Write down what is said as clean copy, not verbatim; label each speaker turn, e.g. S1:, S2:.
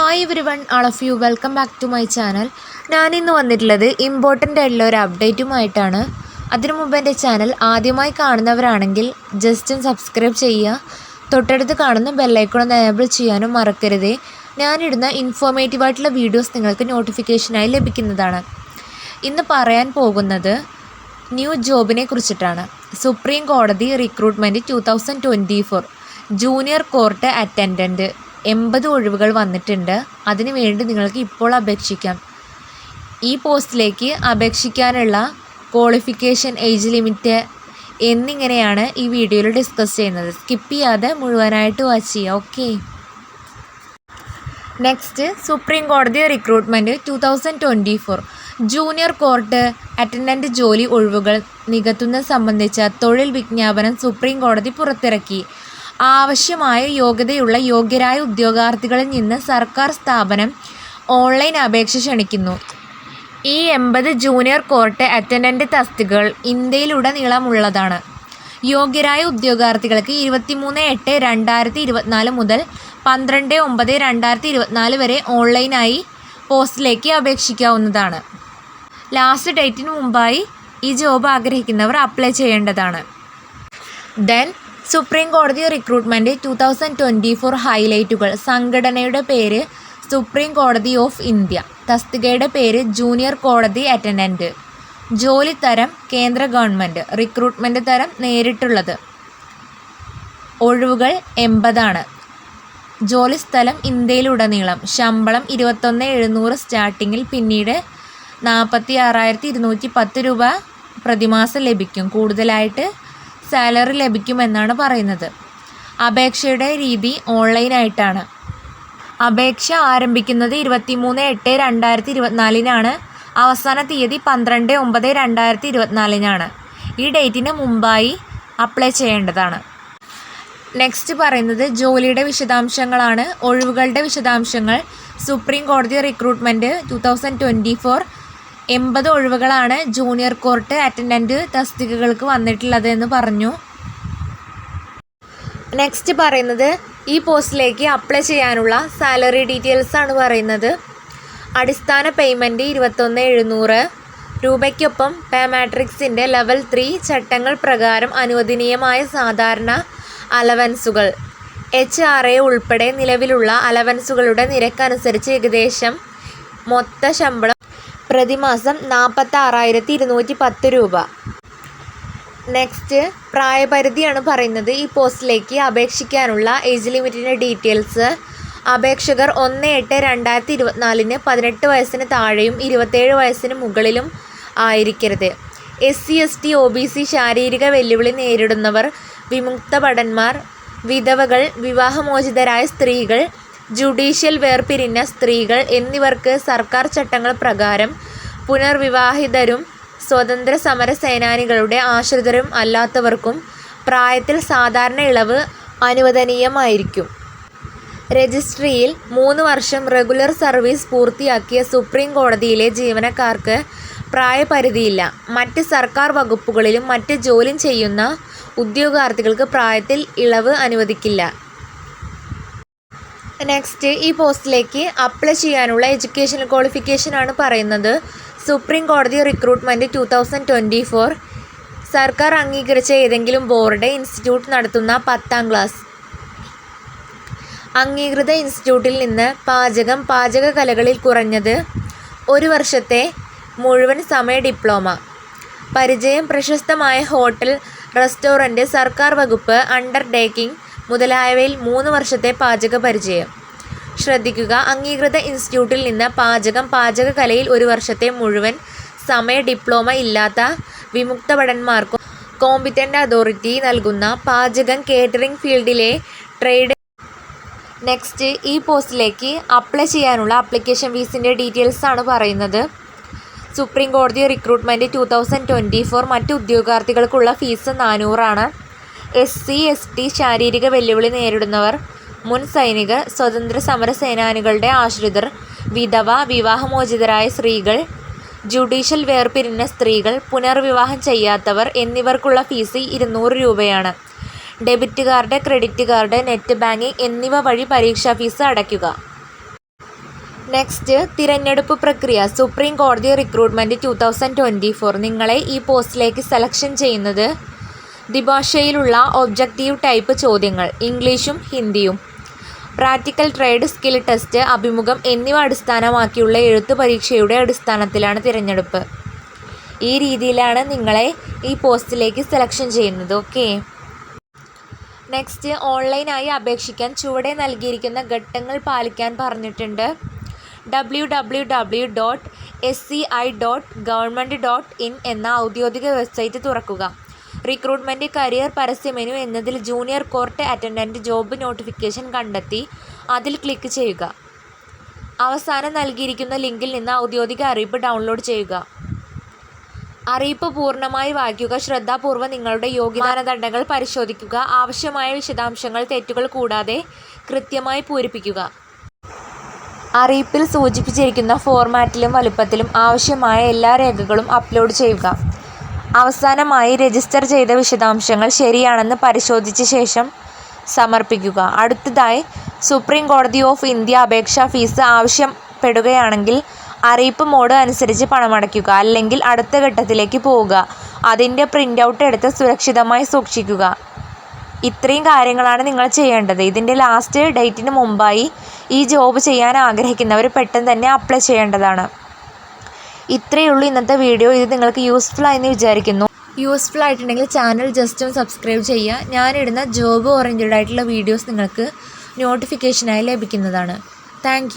S1: Hi everyone, all of you welcome back to my channel. ഞാനിന്ന് വന്നിട്ടുള്ളത് important ആയിട്ടുള്ള ഒരു അപ്ഡേറ്റുമായിട്ടാണ്. അതിനു മുമ്പ് എൻ്റെ ചാനൽ ആദ്യമായി കാണുന്നവരാണെങ്കിൽ ജസ്റ്റ് ഒന്ന് സബ്സ്ക്രൈബ് ചെയ്യുക. തൊട്ടടുത്ത് കാണുന്ന ബെല്ലൈക്കൺ ഒന്ന് എനേബിൾ ചെയ്യാനും മറക്കരുത്. ഞാനിടുന്ന ഇൻഫോർമേറ്റീവായിട്ടുള്ള വീഡിയോസ് നിങ്ങൾക്ക് നോട്ടിഫിക്കേഷനായി ലഭിക്കുന്നതാണ്. ഇന്ന് പറയാൻ പോകുന്നത് ന്യൂ ജോബിനെ കുറിച്ചിട്ടാണ്. സുപ്രീം കോടതി റിക്രൂട്ട്മെൻറ്റ് 2024 ജൂനിയർ കോർട്ട് അറ്റൻഡൻറ്റ് 80 ഒഴിവുകൾ വന്നിട്ടുണ്ട്. അതിനു വേണ്ടി നിങ്ങൾക്ക് ഇപ്പോൾ അപേക്ഷിക്കാം. ഈ പോസ്റ്റിലേക്ക് അപേക്ഷിക്കാനുള്ള ക്വാളിഫിക്കേഷൻ, ഏജ് ലിമിറ്റ് എന്നിങ്ങനെയാണ് ഈ വീഡിയോയിൽ ഡിസ്കസ് ചെയ്യുന്നത്. സ്കിപ്പ് ചെയ്യാതെ മുഴുവനായിട്ട് വാച്ച് ചെയ്യുക. ഓക്കെ. നെക്സ്റ്റ്, സുപ്രീം കോടതി റിക്രൂട്ട്മെൻറ്റ് 2024 ജൂനിയർ കോർട്ട് അറ്റൻഡൻറ്റ് ജോലി ഒഴിവുകൾ നികത്തുന്നത് സംബന്ധിച്ച തൊഴിൽ വിജ്ഞാപനം സുപ്രീം കോടതി പുറത്തിറക്കി. ആവശ്യമായ യോഗ്യതയുള്ള യോഗ്യരായ ഉദ്യോഗാർത്ഥികളിൽ നിന്ന് സർക്കാർ സ്ഥാപനം ഓൺലൈൻ അപേക്ഷ ക്ഷണിക്കുന്നു. ഈ 80 ജൂനിയർ കോർട്ട് അറ്റൻഡൻറ്റ് തസ്തികകൾ ഇന്ത്യയിലുടനീളമുള്ളതാണ്. യോഗ്യരായ ഉദ്യോഗാർത്ഥികൾക്ക് 23/8/2024 മുതൽ 12/9/2024 വരെ ഓൺലൈനായി പോസ്റ്റിലേക്ക് അപേക്ഷിക്കാവുന്നതാണ്. ലാസ്റ്റ് ഡേറ്റിന് മുമ്പായി ഈ ജോബ് ആഗ്രഹിക്കുന്നവർ അപ്ലൈ ചെയ്യേണ്ടതാണ്. ദെൻ സുപ്രീം കോടതി റിക്രൂട്ട്മെൻറ്റ് 2024 ഹൈലൈറ്റുകൾ. സംഘടനയുടെ പേര് സുപ്രീം കോടതി ഓഫ് ഇന്ത്യ. തസ്തികയുടെ പേര് ജൂനിയർ കോടതി അറ്റൻഡൻറ്റ്. ജോലി തരം കേന്ദ്ര ഗവൺമെൻറ്. റിക്രൂട്ട്മെൻറ്റ് തരം നേരിട്ടുള്ളത്. ഒഴിവുകൾ 80 ജോലി സ്ഥലം ഇന്ത്യയിലുടനീളം. ശമ്പളം 21,700 സ്റ്റാർട്ടിങ്ങിൽ, പിന്നീട് 46,210 രൂപ പ്രതിമാസം ലഭിക്കും. കൂടുതലായിട്ട് സാലറി ലഭിക്കുമെന്നാണ് പറയുന്നത്. അപേക്ഷയുടെ രീതി ഓൺലൈനായിട്ടാണ്. അപേക്ഷ ആരംഭിക്കുന്നത് 23/8/2024 അവസാന തീയതി 12/9/2024 ഈ ഡേറ്റിന് മുമ്പായി അപ്ലൈ ചെയ്യേണ്ടതാണ്. നെക്സ്റ്റ് പറയുന്നത് ജോലിയുടെ വിശദാംശങ്ങളാണ്. ഒഴിവുകളുടെ വിശദാംശങ്ങൾ. സുപ്രീം കോടതി റിക്രൂട്ട്മെൻറ്റ് 2024 80 ഒഴിവുകളാണ് ജൂനിയർ കോർട്ട് അറ്റൻഡൻറ്റ് തസ്തികകൾക്ക് വന്നിട്ടുള്ളത് എന്ന് പറഞ്ഞു. നെക്സ്റ്റ് പറയുന്നത് ഈ പോസ്റ്റിലേക്ക് അപ്ലൈ ചെയ്യാനുള്ള സാലറി ഡീറ്റെയിൽസ് ആണ് പറയുന്നത്. അടിസ്ഥാന പേയ്മെൻറ്റ് 21,700 രൂപയ്ക്കൊപ്പം പേ മാട്രിക്സിൻ്റെ ലെവൽ 3 ചട്ടങ്ങൾ പ്രകാരം അനുവദനീയമായ സാധാരണ അലവൻസുകൾ HRA ഉൾപ്പെടെ നിലവിലുള്ള അലവൻസുകളുടെ നിരക്കനുസരിച്ച് ഏകദേശം മൊത്ത ശമ്പളം പ്രതിമാസം 46,210 രൂപ. നെക്സ്റ്റ്, പ്രായപരിധിയാണ് പറയുന്നത്. ഈ പോസ്റ്റിലേക്ക് അപേക്ഷിക്കാനുള്ള ഏജ് ലിമിറ്റിൻ്റെ ഡീറ്റെയിൽസ്. അപേക്ഷകർ 1/8/2024 18 വയസ്സിന് താഴെയും 27 വയസ്സിന് മുകളിലും ആയിരിക്കരുത്. SC ST OBC ശാരീരിക വെല്ലുവിളി നേരിടുന്നവർ, വിമുക്ത ഭടന്മാർ, വിധവകൾ, വിവാഹമോചിതരായ സ്ത്രീകൾ, ജുഡീഷ്യൽ വേർപിരിഞ്ഞ സ്ത്രീകൾ എന്നിവർക്ക് സർക്കാർ ചട്ടങ്ങൾ പ്രകാരം പുനർവിവാഹിതരും സ്വതന്ത്ര സമര സേനാനികളുടെ ആശ്രിതരും അല്ലാത്തവർക്കും പ്രായത്തിൽ സാധാരണ ഇളവ് അനുവദനീയമായിരിക്കും. രജിസ്ട്രിയിൽ 3 വർഷം റെഗുലർ സർവീസ് പൂർത്തിയാക്കിയ സുപ്രീം കോടതിയിലെ ജീവനക്കാർക്ക് പ്രായപരിധിയില്ല. മറ്റ് സർക്കാർ വകുപ്പുകളിലും മറ്റ് ജോലി ചെയ്യുന്ന ഉദ്യോഗാർത്ഥികൾക്ക് പ്രായത്തിൽ ഇളവ് അനുവദിക്കില്ല. നെക്സ്റ്റ്, ഈ പോസ്റ്റിലേക്ക് അപ്ലൈ ചെയ്യാനുള്ള എഡ്യൂക്കേഷണൽ ക്വാളിഫിക്കേഷനാണ് പറയുന്നത്. സുപ്രീം കോടതി റിക്രൂട്ട്മെൻറ്റ് 2024 സർക്കാർ അംഗീകരിച്ച ഏതെങ്കിലും ബോർഡ് ഇൻസ്റ്റിറ്റ്യൂട്ട് നടത്തുന്ന 10ാം ക്ലാസ് അംഗീകൃത ഇൻസ്റ്റിറ്റ്യൂട്ടിൽ നിന്ന് പാചകകലകളിൽ കുറഞ്ഞത് 1 വർഷത്തെ മുഴുവൻ സമയ ഡിപ്ലോമ പരിചയം. പ്രശസ്തമായ ഹോട്ടൽ, റെസ്റ്റോറൻറ്റ്, സർക്കാർ വകുപ്പ്, അണ്ടർടേക്കിംഗ് മുതലായവയിൽ 3 വർഷത്തെ പാചക പരിചയം. ശ്രദ്ധിക്കുക, അംഗീകൃത ഇൻസ്റ്റിറ്റ്യൂട്ടിൽ നിന്ന് പാചകകലയിൽ 1 വർഷത്തെ മുഴുവൻ സമയ ഡിപ്ലോമ ഇല്ലാത്ത വിമുക്ത ഭടന്മാർക്കും കോമ്പിറ്റൻ്റ് അതോറിറ്റി നൽകുന്ന പാചകം, കേറ്ററിംഗ് ഫീൽഡിലെ ട്രേഡ്. നെക്സ്റ്റ്, ഈ പോസ്റ്റിലേക്ക് അപ്ലൈ ചെയ്യാനുള്ള ആപ്ലിക്കേഷൻ ഫീസിൻ്റെ ഡീറ്റെയിൽസ് ആണ് പറയുന്നത്. സുപ്രീം കോടതി റിക്രൂട്ട്മെൻറ്റ് 2024 മറ്റ് ഉദ്യോഗാർത്ഥികൾക്കുള്ള ഫീസ് 400. SC ST ശാരീരിക വെല്ലുവിളി നേരിടുന്നവർ, മുൻ സൈനികർ, സ്വതന്ത്ര സമര സേനാനികളുടെ ആശ്രിതർ, വിധവ, വിവാഹമോചിതരായ സ്ത്രീകൾ, ജുഡീഷ്യൽ വേർപിരിഞ്ഞ സ്ത്രീകൾ, പുനർവിവാഹം ചെയ്യാത്തവർ എന്നിവർക്കുള്ള ഫീസ് 200 രൂപയാണ്. Debit card, credit card, net banking എന്നിവ വഴി പരീക്ഷാ ഫീസ് അടയ്ക്കുക. നെക്സ്റ്റ്, തിരഞ്ഞെടുപ്പ് പ്രക്രിയ. സുപ്രീം കോടതി റിക്രൂട്ട്മെൻറ്റ് 2024 നിങ്ങളെ ഈ പോസ്റ്റിലേക്ക് സെലക്ഷൻ ചെയ്യുന്നത് ദ്വിഭാഷയിലുള്ള ഒബ്ജക്റ്റീവ് ടൈപ്പ് ചോദ്യങ്ങൾ, ഇംഗ്ലീഷും ഹിന്ദിയും, പ്രാക്ടിക്കൽ ട്രേഡ് സ്കിൽ ടെസ്റ്റ്, അഭിമുഖം എന്നിവ അടിസ്ഥാനമാക്കിയുള്ള എഴുത്ത് പരീക്ഷയുടെ അടിസ്ഥാനത്തിലാണ് തിരഞ്ഞെടുപ്പ്. ഈ രീതിയിലാണ് നിങ്ങളെ ഈ പോസ്റ്റിലേക്ക് സെലക്ഷൻ ചെയ്യുന്നത്. ഓക്കെ. നെക്സ്റ്റ്, ഓൺലൈനായി അപേക്ഷിക്കാൻ ചുവടെ നൽകിയിരിക്കുന്ന ഘട്ടങ്ങൾ പാലിക്കാൻ പറഞ്ഞിട്ടുണ്ട്. www.sci.government.in എന്ന ഔദ്യോഗിക വെബ്സൈറ്റ് തുറക്കുക. റിക്രൂട്ട്മെൻറ്റ് കരിയർ പരസ്യ മെനു എന്നതിൽ junior court attendant job notification കണ്ടെത്തി അതിൽ ക്ലിക്ക് ചെയ്യുക. അവസാനം നൽകിയിരിക്കുന്ന ലിങ്കിൽ നിന്ന് ഔദ്യോഗിക അറിയിപ്പ് ഡൗൺലോഡ് ചെയ്യുക. അറിയിപ്പ് പൂർണ്ണമായി വായിക്കുക. ശ്രദ്ധാപൂർവ്വം നിങ്ങളുടെ യോഗ്യതാ മാനദണ്ഡങ്ങൾ പരിശോധിക്കുക. ആവശ്യമായ വിശദാംശങ്ങൾ തെറ്റുകൾ കൂടാതെ കൃത്യമായി പൂരിപ്പിക്കുക. അറിയിപ്പിൽ സൂചിപ്പിച്ചിരിക്കുന്ന ഫോർമാറ്റിലും വലുപ്പത്തിലും ആവശ്യമായ എല്ലാ രേഖകളും അപ്ലോഡ് ചെയ്യുക. അവസാനമായി രജിസ്റ്റർ ചെയ്ത വിശദാംശങ്ങൾ ശരിയാണെന്ന് പരിശോധിച്ച ശേഷം സമർപ്പിക്കുക. അടുത്തതായി, സുപ്രീം കോടതി ഓഫ് ഇന്ത്യ അപേക്ഷാ ഫീസ് ആവശ്യപ്പെടുകയാണെങ്കിൽ അറിയിപ്പ് മോഡ് അനുസരിച്ച് പണമടയ്ക്കുക. അല്ലെങ്കിൽ അടുത്ത ഘട്ടത്തിലേക്ക് പോവുക. അതിൻ്റെ പ്രിൻ്റ് ഔട്ട് എടുത്ത് സുരക്ഷിതമായി സൂക്ഷിക്കുക. ഇത്രയും കാര്യങ്ങളാണ് നിങ്ങൾ ചെയ്യേണ്ടത്. ഇതിൻ്റെ ലാസ്റ്റ് ഡേറ്റിന് മുമ്പായി ഈ ജോബ് ചെയ്യാൻ ആഗ്രഹിക്കുന്നവർ പെട്ടെന്ന് തന്നെ അപ്ലൈ ചെയ്യേണ്ടതാണ്. ഇത്രയേ ഉള്ളൂ ഇന്നത്തെ വീഡിയോ. ഇത് നിങ്ങൾക്ക് യൂസ്ഫുൾ ആയെന്ന് വിചാരിക്കുന്നു. യൂസ്ഫുൾ ആയിട്ടുണ്ടെങ്കിൽ ചാനൽ ജസ്റ്റ് ഒന്ന് സബ്സ്ക്രൈബ് ചെയ്യുക. ഞാനിടുന്ന ജോബ് ഓറിയൻറ്റഡ് ആയിട്ടുള്ള വീഡിയോസ് നിങ്ങൾക്ക് നോട്ടിഫിക്കേഷനായി ലഭിക്കുന്നതാണ്. താങ്ക്